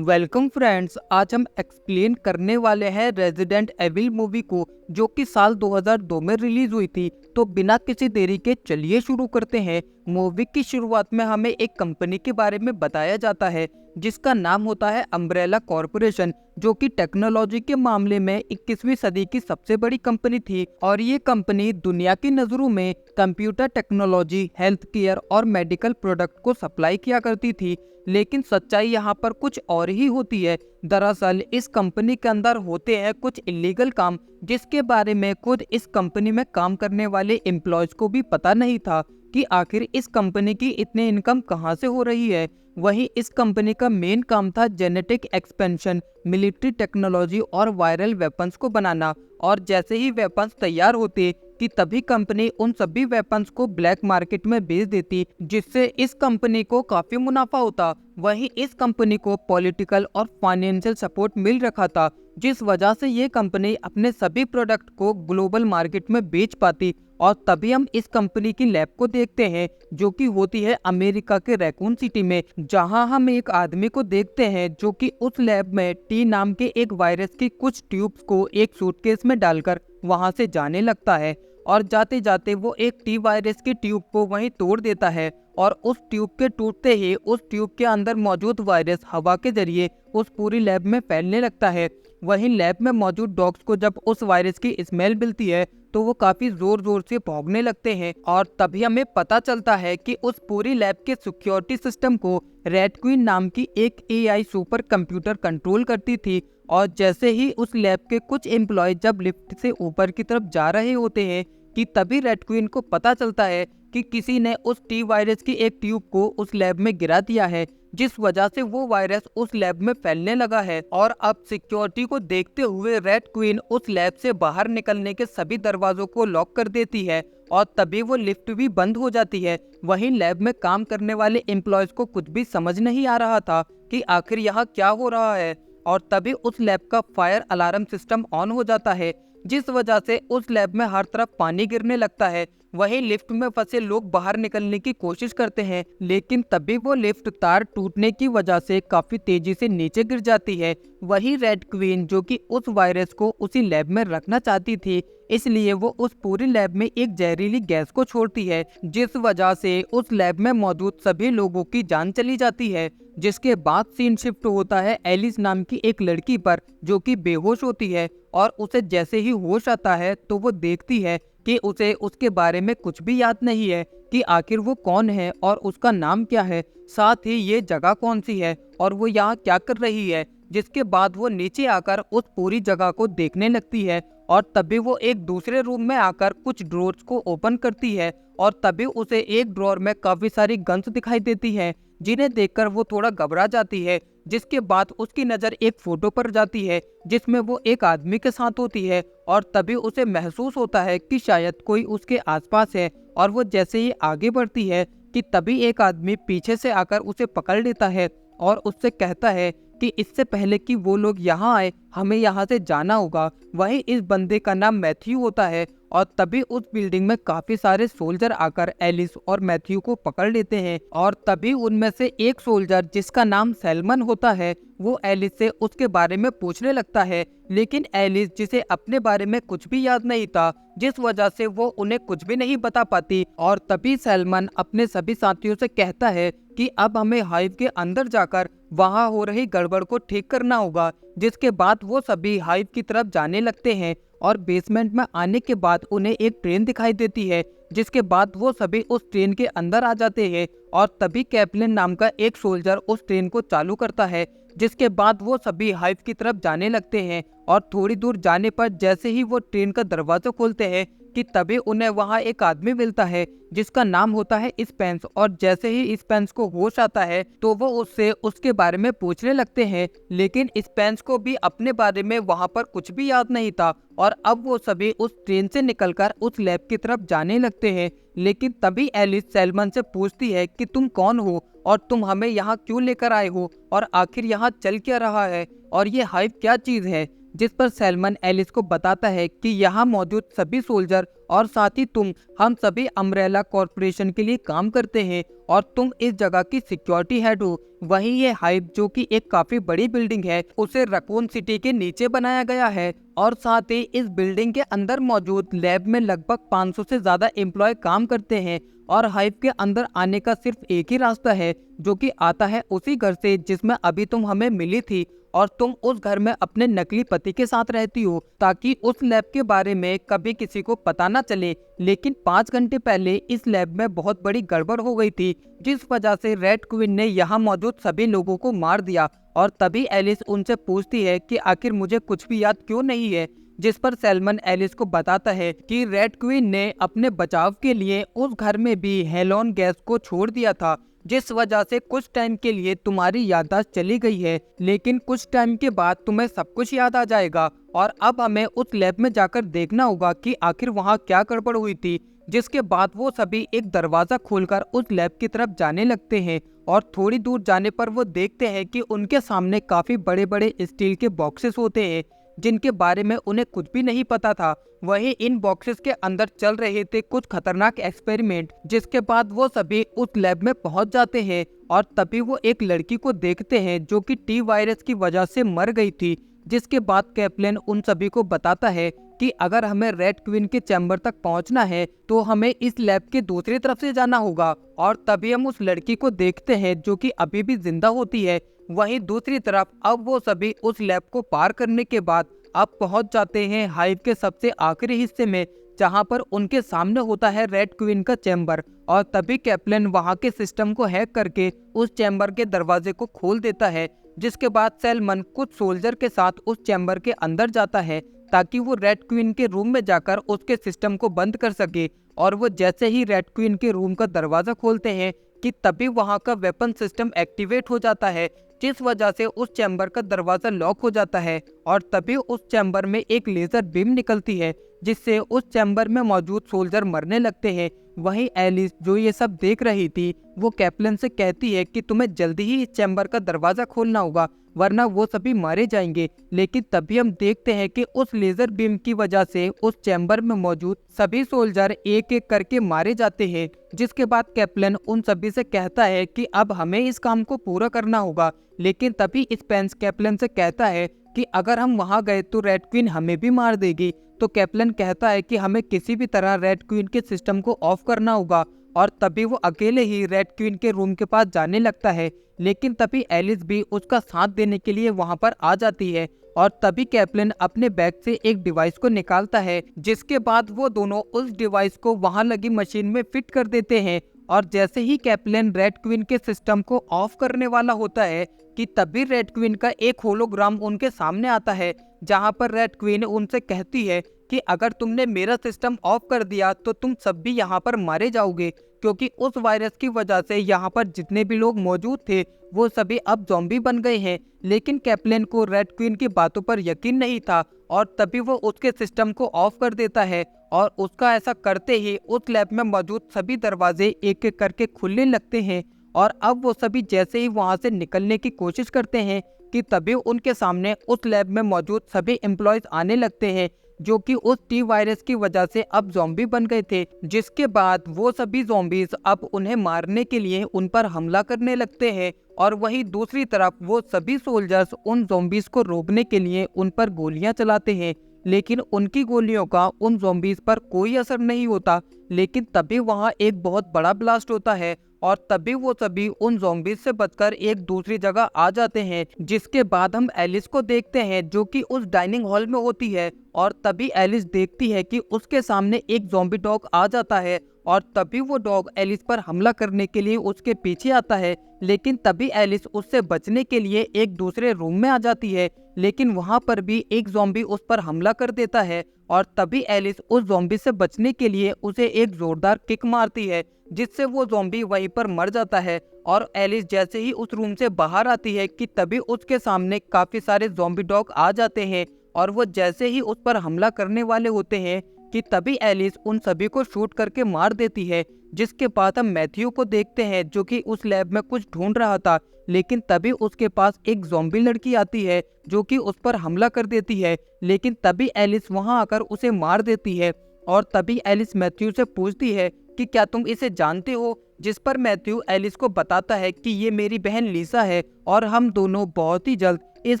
Welcome friends, आज हम explain करने वाले हैं रेजिडेंट एविल मूवी को, जो कि साल 2002 में रिलीज हुई थी। तो बिना किसी देरी के चलिए शुरू करते हैं। मूवी की शुरुआत में हमें एक कंपनी के बारे में बताया जाता है जिसका नाम होता है अम्ब्रेला कॉरपोरेशन, जो कि टेक्नोलॉजी के मामले में 21वीं सदी की सबसे बड़ी कंपनी थी। और ये कंपनी दुनिया की नज़रों में कंप्यूटर टेक्नोलॉजी, हेल्थ केयर और मेडिकल प्रोडक्ट को सप्लाई किया करती थी। लेकिन सच्चाई यहाँ पर कुछ और ही होती है। दरअसल इस कंपनी के अंदर होते हैं कुछ इलीगल काम, जिसके बारे में खुद इस कंपनी में काम करने वाले एम्प्लॉयज को भी पता नहीं था कि आखिर इस कंपनी की इतनी इनकम कहाँ से हो रही है। वहीं इस कंपनी का मेन काम था जेनेटिक एक्सपेंशन, मिलिट्री टेक्नोलॉजी और वायरल वेपन्स को बनाना। और जैसे ही वेपन्स तैयार होते कि तभी कंपनी उन सभी वेपन्स को ब्लैक मार्केट में बेच देती, जिससे इस कंपनी को काफी मुनाफा होता। वहीं इस कंपनी को पॉलिटिकल और फाइनेंशियल सपोर्ट मिल रखा था, जिस वजह से ये कंपनी अपने सभी प्रोडक्ट को ग्लोबल मार्केट में बेच पाती। और तभी हम इस कंपनी की लैब को देखते हैं, जो कि होती है अमेरिका के रैकून सिटी में, जहां हम एक आदमी को देखते हैं जो कि उस लैब में टी नाम के एक वायरस की कुछ ट्यूब्स को एक सूटकेस में डालकर वहां से जाने लगता है। और जाते जाते वो एक टी वायरस की ट्यूब को वहीं तोड़ देता है, और उस ट्यूब के टूटते ही उस ट्यूब के अंदर मौजूद वायरस हवा के जरिए उस पूरी लैब में फैलने लगता है। वहीं लैब में मौजूद डॉग्स को जब उस वायरस की स्मेल मिलती है तो वो काफी जोर जोर से भौंकने लगते हैं। और तभी हमें पता चलता है कि उस पूरी लैब के सिक्योरिटी सिस्टम को रेड क्वीन नाम की एक एआई सुपर कंप्यूटर कंट्रोल करती थी। और जैसे ही उस लैब के कुछ एम्प्लॉय जब लिफ्ट से ऊपर की तरफ जा रहे होते हैं कि तभी रेड क्वीन को पता चलता है कि किसी ने उस टी वायरस की एक ट्यूब को उस लैब में गिरा दिया है, जिस वजह से वो वायरस उस लैब में फैलने लगा है। और अब सिक्योरिटी को देखते हुए रेड क्वीन उस लैब से बाहर निकलने के सभी दरवाजों को लॉक कर देती है, और तभी वो लिफ्ट भी बंद हो जाती है। वहीं लैब में काम करने वाले एम्प्लॉयज को कुछ भी समझ नहीं आ रहा था कि आखिर यहाँ क्या हो रहा है। और तभी उस लैब का फायर अलार्म सिस्टम ऑन हो जाता है, जिस वजह से उस लैब में हर तरफ पानी गिरने लगता है। वहीं लिफ्ट में फंसे लोग बाहर निकलने की कोशिश करते हैं, लेकिन तभी वो लिफ्ट तार टूटने की वजह से काफी तेजी से नीचे गिर जाती है। वही रेड क्वीन, जो कि उस वायरस को उसी लैब में रखना चाहती थी, इसलिए वो उस पूरी लैब में एक जहरीली गैस को छोड़ती है, जिस वजह से उस लैब में मौजूद सभी लोगों की जान चली जाती है। जिसके बाद सीन शिफ्ट होता है एलिस नाम की एक लड़की पर, जो कि बेहोश होती है। और उसे जैसे ही होश आता है तो वो देखती है कि उसे उसके बारे में कुछ भी याद नहीं है कि आखिर वो कौन है और उसका नाम क्या है, साथ ही ये जगह कौन सी है और वो यहाँ क्या कर रही है। जिसके बाद वो नीचे आकर उस पूरी जगह को देखने लगती है, और तभी वो एक दूसरे रूम में आकर कुछ ड्रॉर्स को ओपन करती है, और तभी उसे एक ड्रॉर में काफी सारी गन्स दिखाई देती हैं, जिन्हें देखकर वो थोड़ा घबरा जाती है। जिसके बाद उसकी नज़र एक फोटो पर जाती है जिसमें वो एक आदमी के साथ होती है, और तभी उसे महसूस होता है कि शायद कोई उसके आसपास है। और वो जैसे ही आगे बढ़ती है कि तभी एक आदमी पीछे से आकर उसे पकड़ लेता है और उससे कहता है कि इससे पहले कि वो लोग यहाँ आए हमें यहाँ से जाना होगा। वहीं इस बंदे का नाम मैथ्यू होता है, और तभी उस बिल्डिंग में काफी सारे सोल्जर आकर एलिस और मैथ्यू को पकड़ लेते हैं। और तभी उनमें से एक सोल्जर, जिसका नाम सैलमन होता है, वो एलिस से उसके बारे में पूछने लगता है। लेकिन एलिस, जिसे अपने बारे में कुछ भी याद नहीं था, जिस वजह से वो उन्हें कुछ भी नहीं बता पाती। और तभी सैलमन अपने सभी साथियों से कहता है कि अब हमें हाइव के अंदर जाकर वहां हो रही गड़बड़ को ठीक करना होगा। जिसके बाद वो सभी हाइव की तरफ जाने लगते हैं, और बेसमेंट में आने के बाद उन्हें एक ट्रेन दिखाई देती है। जिसके बाद वो सभी उस ट्रेन के अंदर आ जाते हैं, और तभी कैप्लिन नाम का एक सोल्जर उस ट्रेन को चालू करता है। जिसके बाद वो सभी हाइव की तरफ जाने लगते हैं, और थोड़ी दूर जाने पर जैसे ही वो ट्रेन का दरवाजा खोलते हैं कि तभी उन्हें वहां एक आदमी मिलता है जिसका नाम होता है स्पेंस। और जैसे ही स्पेंस को होश आता है तो वो उससे उसके बारे में पूछने लगते हैं, लेकिन स्पेंस को भी अपने बारे में वहां पर कुछ भी याद नहीं था। और अब वो सभी उस ट्रेन से निकलकर उस लैब की तरफ जाने लगते हैं। लेकिन तभी एलिस सैलमन से पूछती है कि तुम कौन हो और तुम हमें यहाँ क्यों लेकर आए हो, और आखिर यहाँ चल क्या रहा है, और ये हाइव क्या चीज है। जिस पर सैलमन एलिस को बताता है कि यहाँ मौजूद सभी सोल्जर और साथ ही तुम हम सभी अम्ब्रेला कॉर्पोरेशन के लिए काम करते हैं और तुम इस जगह की सिक्योरिटी हेड हो। वहीं ये हाइव जो कि एक काफी बड़ी बिल्डिंग है उसे रकून सिटी के नीचे बनाया गया है और साथ ही इस बिल्डिंग के अंदर मौजूद लैब में लगभग 500 से ज्यादा एम्प्लॉय काम करते हैं और हाइव के अंदर आने का सिर्फ एक ही रास्ता है जो कि आता है उसी घर से जिसमें अभी तुम हमें मिली थी और तुम उस घर में अपने नकली पति के साथ रहती हो ताकि उस लैब के बारे में कभी किसी को पता ना चले। लेकिन 5 घंटे पहले इस लैब में बहुत बड़ी गड़बड़ हो गई थी जिस वजह से रेड क्वीन ने यहाँ मौजूद सभी लोगों को मार दिया और तभी एलिस उनसे पूछती है कि आखिर मुझे कुछ भी याद क्यों नहीं है, जिस पर सैलमन एलिस को बताता है कि रेड क्वीन ने अपने बचाव के लिए उस घर में भी हेलोन गैस को छोड़ दिया था जिस वजह से कुछ टाइम के लिए तुम्हारी याददाश्त चली गई है, लेकिन कुछ टाइम के बाद तुम्हें सब कुछ याद आ जाएगा और अब हमें उस लैब में जाकर देखना होगा कि आखिर वहाँ क्या गड़बड़ हुई थी। जिसके बाद वो सभी एक दरवाजा खोलकर उस लैब की तरफ जाने लगते हैं और थोड़ी दूर जाने पर वो देखते हैं कि उनके सामने काफी बड़े बड़े स्टील के बॉक्सेस होते हैं जिनके बारे में उन्हें कुछ भी नहीं पता था। वहीं इन बॉक्सेस के अंदर चल रहे थे कुछ खतरनाक एक्सपेरिमेंट। जिसके बाद वो सभी उस लैब में पहुंच जाते हैं और तभी वो एक लड़की को देखते हैं जो कि टी वायरस की वजह से मर गई थी। जिसके बाद कैप्टन उन सभी को बताता है कि अगर हमें रेड क्वीन के चैम्बर तक पहुंचना है तो हमें इस लैब के दूसरी तरफ से जाना होगा और तभी हम उस लड़की को देखते हैं जो कि अभी भी जिंदा होती है। वहीं दूसरी तरफ अब वो सभी उस लैब को पार करने के बाद अब पहुंच जाते हैं हाइव के सबसे आखिरी हिस्से में जहां पर उनके सामने होता है रेड क्वीन का चैम्बर और तभी कैप्टन वहां के सिस्टम को हैक करके उस चैम्बर के दरवाजे को खोल देता है। जिसके बाद सैलमन कुछ सोल्जर के साथ उस चैम्बर के अंदर जाता है ताकि वो रेड क्वीन के रूम में जाकर उसके सिस्टम को बंद कर सके और वो जैसे ही रेड क्वीन के रूम का दरवाजा खोलते हैं कि तभी वहां का वेपन सिस्टम एक्टिवेट हो जाता है जिस वजह से उस चैम्बर का दरवाजा लॉक हो जाता है और तभी उस चैम्बर में एक लेजर बीम निकलती है जिससे उस चैम्बर में मौजूद सोल्जर मरने लगते हैं। वहीं एलिस जो ये सब देख रही थी वो कैप्टन से कहती है कि तुम्हें जल्दी ही इस चैम्बर का दरवाजा खोलना होगा वरना वो सभी मारे जाएंगे। लेकिन तभी हम देखते हैं कि उस लेजर बीम की वजह से उस चैम्बर में मौजूद सभी सोल्जर एक एक करके मारे जाते हैं। जिसके बाद कैप्टन उन सभी से कहता है कि अब हमें इस काम को पूरा करना होगा। लेकिन तभी स्पेंस कैप्टन से कहता है कि अगर हम वहां गए तो रेड क्वीन हमें भी मार देगी। तो कैप्टन कहता है कि हमें किसी भी तरह रेड क्वीन के सिस्टम को ऑफ करना होगा और तभी वो अकेले ही रेड क्वीन के रूम के पास जाने लगता है। लेकिन तभी एलिस भी उसका साथ देने के लिए वहां पर आ जाती है और तभी कैप्टन अपने बैग से एक डिवाइस को निकालता है जिसके बाद वो दोनों उस डिवाइस को वहां लगी मशीन में फिट कर देते हैं। और जैसे ही कैप्टन रेड क्वीन के सिस्टम को ऑफ करने वाला होता है कि तभी रेड क्वीन का एक होलोग्राम उनके सामने आता है जहां पर रेड क्वीन उनसे कहती है कि अगर तुमने मेरा सिस्टम ऑफ कर दिया तो तुम सब भी यहाँ पर मारे जाओगे क्योंकि उस वायरस की वजह से यहाँ पर जितने भी लोग मौजूद थे वो सभी अब ज़ॉम्बी बन गए हैं। लेकिन कैप्टन को रेड क्वीन की बातों पर यकीन नहीं था और तभी वो उसके सिस्टम को ऑफ कर देता है और उसका ऐसा करते ही उस लैब में मौजूद सभी दरवाजे एक एक करके खुलने लगते हैं। और अब वो सभी जैसे ही वहां से निकलने की कोशिश करते हैं कि तभी उनके सामने उस लैब में मौजूद सभी एम्प्लॉयज आने लगते हैं जो कि उस टी वायरस की वजह से अब ज़ॉम्बी बन गए थे। जिसके बाद वो सभी ज़ॉम्बीज अब उन्हें मारने के लिए उन पर हमला करने लगते हैं और वहीं दूसरी तरफ वो सभी सोल्जर्स उन ज़ॉम्बीज को रोकने के लिए उन पर गोलियां चलाते हैं लेकिन उनकी गोलियों का उन ज़ॉम्बीज पर कोई असर नहीं होता। लेकिन तभी वहां एक बहुत बड़ा ब्लास्ट होता है और तभी वो सभी उन ज़ॉम्बीज से बचकर एक दूसरी जगह आ जाते हैं। जिसके बाद हम एलिस को देखते हैं जो कि उस डाइनिंग हॉल में होती है और तभी एलिस देखती है कि उसके सामने एक ज़ॉम्बी डॉग आ जाता है और तभी वो डॉग एलिस पर हमला करने के लिए उसके पीछे आता है। लेकिन तभी एलिस उससे बचने के लिए एक दूसरे रूम में आ जाती है लेकिन वहां पर भी एक ज़ॉम्बी उस पर हमला कर देता है और तभी एलिस उस ज़ॉम्बी से बचने के लिए उसे एक जोरदार किक मारती है जिससे वो ज़ॉम्बी वहीं पर मर जाता है। और एलिस जैसे ही उस रूम से बाहर आती है कि तभी उसके सामने काफी सारे ज़ॉम्बी डॉग आ जाते हैं और वो जैसे ही उस पर हमला करने वाले होते हैं कि तभी एलिस उन सभी को शूट करके मार देती है। जिसके बाद हम मैथ्यू को देखते हैं जो कि उस लैब में कुछ ढूंढ रहा था लेकिन तभी उसके पास एक ज़ॉम्बी लड़की आती है जो कि उस पर हमला कर देती है। लेकिन तभी एलिस वहां आकर उसे मार देती है और तभी एलिस मैथ्यू से पूछती है कि क्या तुम इसे जानते हो, जिस पर मैथ्यू एलिस को बताता है कि ये मेरी बहन लिसा है और हम दोनों बहुत ही जल्द इस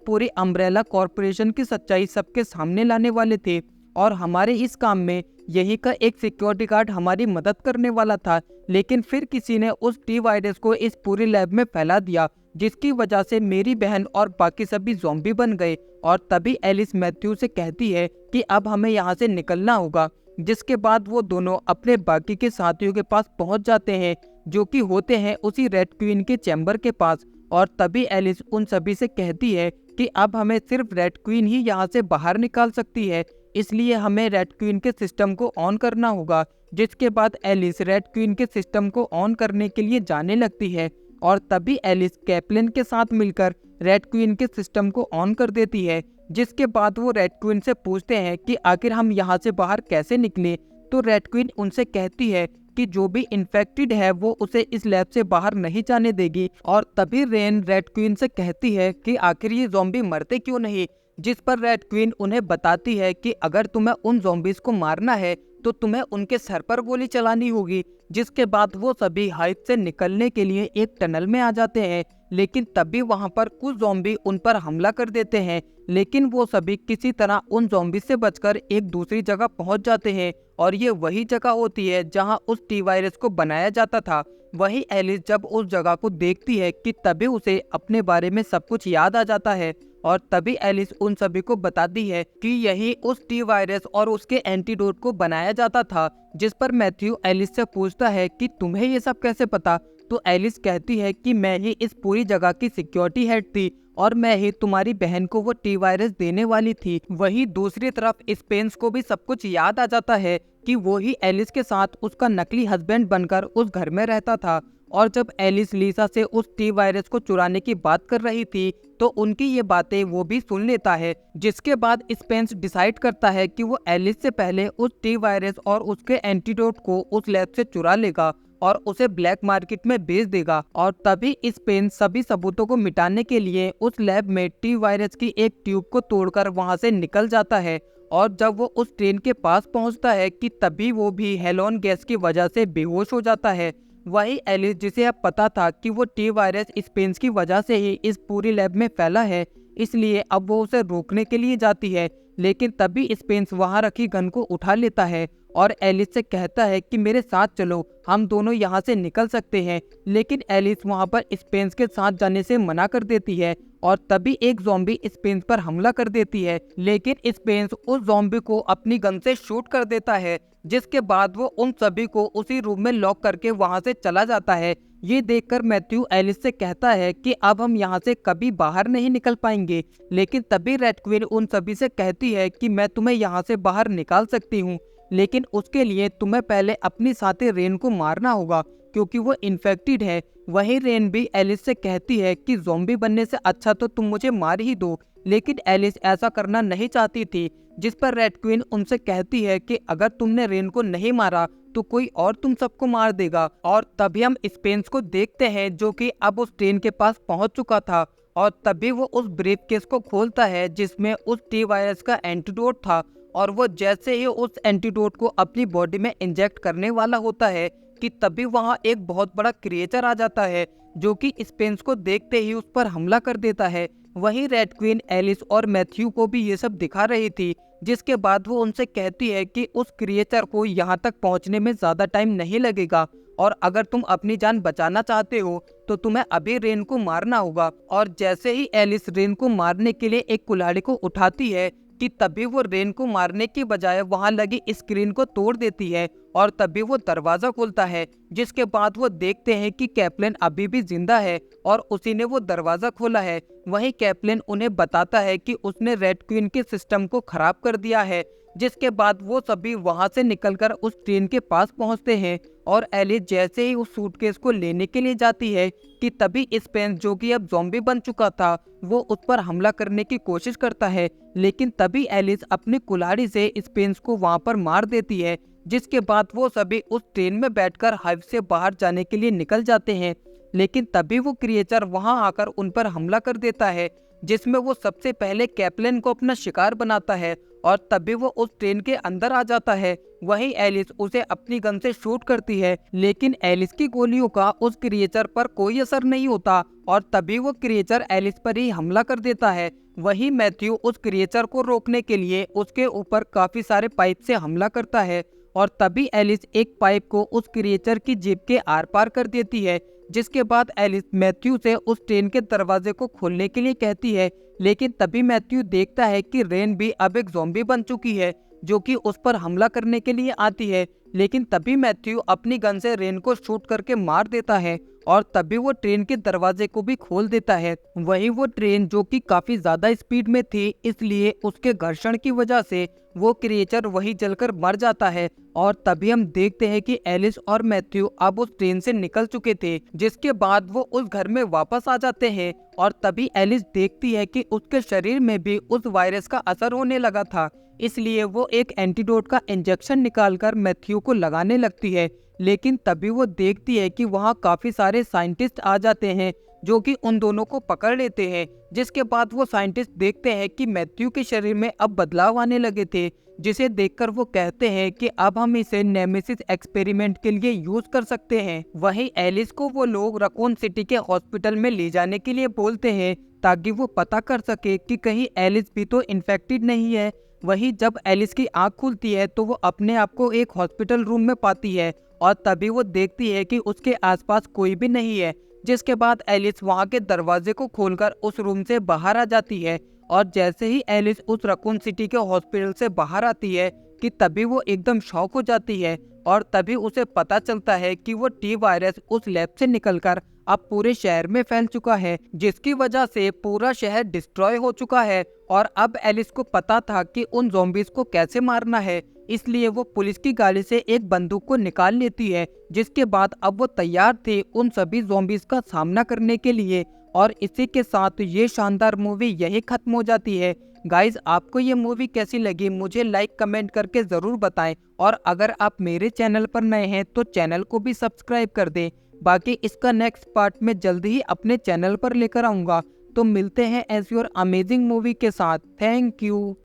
पूरी अम्ब्रेला कॉरपोरेशन की सच्चाई सबके सामने लाने वाले थे और हमारे इस काम में यही का एक सिक्योरिटी गार्ड हमारी मदद करने वाला था। लेकिन फिर किसी ने उस टी वायरस को इस पूरी लैब में फैला दिया, जिसकी वजह से मेरी बहन और बाकी सभी ज़ॉम्बी बन गए। और तभी एलिस मैथ्यू से कहती है कि अब हमें यहाँ से निकलना होगा, जिसके बाद वो दोनों अपने बाकी के साथियों के पास पहुंच जाते हैं, जो कि होते हैं उसी रेड क्वीन के चैम्बर के पास। और तभी एलिस उन सभी से कहती है कि अब हमें सिर्फ रेड क्वीन ही यहाँ से बाहर निकाल सकती है, इसलिए हमें रेड क्वीन के सिस्टम को ऑन करना होगा। जिसके बाद एलिस रेड क्वीन के सिस्टम को ऑन करने के लिए जाने लगती है और तभी एलिस कैप्लिन के साथ मिलकर रेड क्वीन के सिस्टम को ऑन कर देती है। जिसके बाद वो रेड क्वीन से पूछते हैं कि आखिर हम यहाँ से बाहर कैसे निकले। तो रेड क्वीन उनसे कहती है कि जो भी इन्फेक्टेड है वो उसे इस लैब से बाहर नहीं जाने देगी। और तभी रेन रेड क्वीन से कहती है कि आखिर ये ज़ॉम्बी मरते क्यों नहीं, जिस पर रेड क्वीन उन्हें बताती है कि अगर तुम्हें उन ज़ॉम्बीज को मारना है तो तुम्हें उनके सर पर गोली चलानी होगी। जिसके बाद वो सभी हाइट से निकलने के लिए एक टनल में आ जाते हैं, लेकिन तभी वहां पर कुछ ज़ॉम्बी उन पर हमला कर देते हैं। लेकिन वो सभी किसी तरह उन ज़ॉम्बी से बचकर एक दूसरी जगह पहुंच जाते हैं और ये वही जगह होती है जहां उस टी वायरस को बनाया जाता था। वही एलिस जब उस जगह को देखती है कि तभी उसे अपने बारे में सब कुछ याद आ जाता है और तभी एलिस उन सभी को बताती है कि यही उस टी वायरस और उसके एंटीडोट को बनाया जाता था। जिस पर मैथ्यू एलिस से पूछता है कि तुम्हें ये सब कैसे पता। तो एलिस कहती है कि मैं ही इस पूरी जगह की सिक्योरिटी हेड थी और मैं ही तुम्हारी बहन को वो टी वायरस देने वाली थी। वही दूसरी तरफ स्पेंस को भी सब कुछ याद आ जाता है कि वो ही एलिस के साथ उसका नकली हस्बैंड बनकर उस घर में रहता था। और जब एलिस लिसा से उस टी वायरस को चुराने की बात कर रही थी तो उनकी ये बातें वो भी सुन लेता है। जिसके बाद स्पेंस डिसाइड करता है कि वो एलिस से पहले उस टी वायरस और उसके एंटीडोट को उस लैब से चुरा लेगा और उसे ब्लैक मार्केट में बेच देगा। और तभी स्पेंस सभी सबूतों को मिटाने के लिए उस लैब में टी वायरस की एक ट्यूब को तोड़कर वहां से निकल जाता है। और जब वो उस ट्रेन के पास पहुंचता है कि तभी वो भी हेलोन गैस की वजह से बेहोश हो जाता है। वही एलिस, जिसे अब पता था कि वो टी वायरस स्पेंस की वजह से ही इस पूरी लैब में फैला है, इसलिए अब वो उसे रोकने के लिए जाती है। लेकिन तभी स्पेंस वहां रखी गन को उठा लेता है और एलिस से कहता है कि मेरे साथ चलो, हम दोनों यहाँ से निकल सकते हैं। लेकिन एलिस वहां पर स्पेंस के साथ जाने से मना कर देती है और तभी एक ज़ॉम्बी स्पेंस पर हमला कर देती है। लेकिन स्पेंस उस ज़ॉम्बी को अपनी गन से शूट कर देता है, जिसके बाद वो उन सभी को उसी रूम में लॉक करके वहां से चला जाता है। ये देखकर मैथ्यू एलिस से कहता है कि अब हम यहाँ से कभी बाहर नहीं निकल पाएंगे। लेकिन तभी रेड क्वीन उन सभी से कहती है कि मैं तुम्हें यहाँ से बाहर निकाल सकती हूँ, लेकिन उसके लिए तुम्हें पहले अपनी साथी रेन को मारना होगा क्योंकि वो इन्फेक्टेड है। वही रेन भी एलिस से कहती है कि ज़ॉम्बी बनने से अच्छा तो तुम मुझे मार ही दो, लेकिन एलिस ऐसा करना नहीं चाहती थी। जिस पर रेड क्वीन उनसे कहती है कि अगर तुमने रेन को नहीं मारा तो कोई और तुम सबको मार देगा। और तभी हम स्पेंस को देखते हैं जो कि अब उस ट्रेन के पास पहुंच चुका था और तभी वो उस ब्रीफकेस को खोलता है जिसमें उस टी वायरस का एंटीडोट था। और वो जैसे ही उस एंटीडोट को अपनी बॉडी में इंजेक्ट करने वाला होता है कि तभी वहां एक बहुत बड़ा क्रिएचर आ जाता है जो कि स्पेंस को देखते ही उस पर हमला कर देता है। वही रेड क्वीन एलिस और मैथ्यू को भी ये सब दिखा रही थी, जिसके बाद वो उनसे कहती है कि उस क्रिएचर को यहाँ तक पहुँचने में ज़्यादा टाइम नहीं लगेगा और अगर तुम अपनी जान बचाना चाहते हो तो तुम्हें अभी रेन को मारना होगा। और जैसे ही एलिस रेन को मारने के लिए एक कुल्हाड़ी को उठाती है कि तभी वो रेन को मारने की बजाय वहां लगी स्क्रीन को तोड़ देती है और तभी वो दरवाजा खोलता है। जिसके बाद वो देखते हैं कि कैप्लिन अभी भी जिंदा है और उसी ने वो दरवाजा खोला है। वहीं कैप्लिन उन्हें बताता है कि उसने रेड क्वीन के सिस्टम को खराब कर दिया है। जिसके बाद वो सभी वहां से निकलकर उस ट्रेन के पास पहुंचते हैं और एलिस जैसे ही उस सूटकेस को लेने के लिए जाती है कि तभी स्पेंस, जो कि अब ज़ॉम्बी बन चुका था, वो उस पर हमला करने की कोशिश करता है। लेकिन तभी एलिस अपनी कुल्हाड़ी से स्पेंस को वहां पर मार देती है। जिसके बाद वो सभी उस ट्रेन में बैठकर हाइव से बाहर जाने के लिए निकल जाते हैं। लेकिन तभी वो क्रिएचर वहां आकर उन पर हमला कर देता है, जिसमें वो सबसे पहले कैप्लन को अपना शिकार बनाता है और तभी वो उस ट्रेन के अंदर आ जाता है। वहीं एलिस उसे अपनी गन से शूट करती है, लेकिन एलिस की गोलियों का उस क्रिएचर पर कोई असर नहीं होता और तभी वो क्रिएचर एलिस पर ही हमला कर देता है। वहीं मैथ्यू उस क्रिएचर को रोकने के लिए उसके ऊपर काफी सारे पाइप से हमला करता है और तभी एलिस एक पाइप को उस क्रिएचर की जेब के आर पार कर देती है, जिसके बाद एलिस मैथ्यू से उस ट्रेन के दरवाजे को खोलने के लिए कहती है। लेकिन तभी मैथ्यू देखता है कि रेन भी अब एक ज़ॉम्बी बन चुकी है, जो कि उस पर हमला करने के लिए आती है। लेकिन तभी मैथ्यू अपनी गन से रेन को शूट करके मार देता है और तभी वो ट्रेन के दरवाजे को भी खोल देता है। वहीं वो ट्रेन जो कि काफी ज्यादा स्पीड में थी, इसलिए उसके घर्षण की वजह से वो क्रिएचर वही जलकर मर जाता है और तभी हम देखते हैं कि एलिस और मैथ्यू अब उस ट्रेन से निकल चुके थे, जिसके बाद वो उस घर में वापस आ जाते हैं और तभी एलिस देखती है कि उसके शरीर में भी उस वायरस का असर होने लगा था, इसलिए वो एक एंटीडोट का इंजेक्शन निकालकर मैथ्यू को लगाने लगती है। लेकिन तभी वो देखती है कि वहाँ काफी सारे साइंटिस्ट आ जाते हैं, जो कि उन दोनों को पकड़ लेते हैं, जिसके बाद वो साइंटिस्ट देखते हैं कि मैथ्यू के शरीर में अब बदलाव आने लगे थे, जिसे देखकर वो कहते हैं कि अब हम इसे नेमेसिस एक्सपेरिमेंट के लिए यूज कर सकते हैं। वहीं एलिस को वो लोग रकून सिटी के हॉस्पिटल में ले जाने के लिए बोलते हैं, ताकि वो पता कर सके कि कहीं एलिस भी तो इन्फेक्टेड नहीं है। वहीं जब एलिस की आंख खुलती है तो वो अपने आप को एक हॉस्पिटल रूम में पाती है और तभी वो देखती है कि उसके आसपास कोई भी नहीं है, जिसके बाद एलिस वहां के दरवाजे को खोलकर उस रूम से बाहर आ जाती है और जैसे ही एलिस उस रकून सिटी के हॉस्पिटल से बाहर आती है कि तभी वो एकदम शॉक हो जाती है और तभी उसे पता चलता है कि वो टी वायरस उस लैब से निकलकर अब पूरे शहर में फैल चुका है, जिसकी वजह से पूरा शहर डिस्ट्रॉय हो चुका है। और अब एलिस को पता था कि उन ज़ॉम्बीज़ को कैसे मारना है, इसलिए वो पुलिस की गाड़ी से एक बंदूक को निकाल लेती है, जिसके बाद अब वो तैयार थे उन सभी ज़ॉम्बीज़ का सामना करने के लिए। और इसी के साथ ये शानदार मूवी यही खत्म हो जाती है। गाइज, आपको ये मूवी कैसी लगी मुझे लाइक कमेंट करके ज़रूर बताएं और अगर आप मेरे चैनल पर नए हैं तो चैनल को भी सब्सक्राइब कर दें। बाकी इसका नेक्स्ट पार्ट में जल्दी ही अपने चैनल पर लेकर आऊँगा। तो मिलते हैं ऐसी और अमेजिंग मूवी के साथ। Thank you.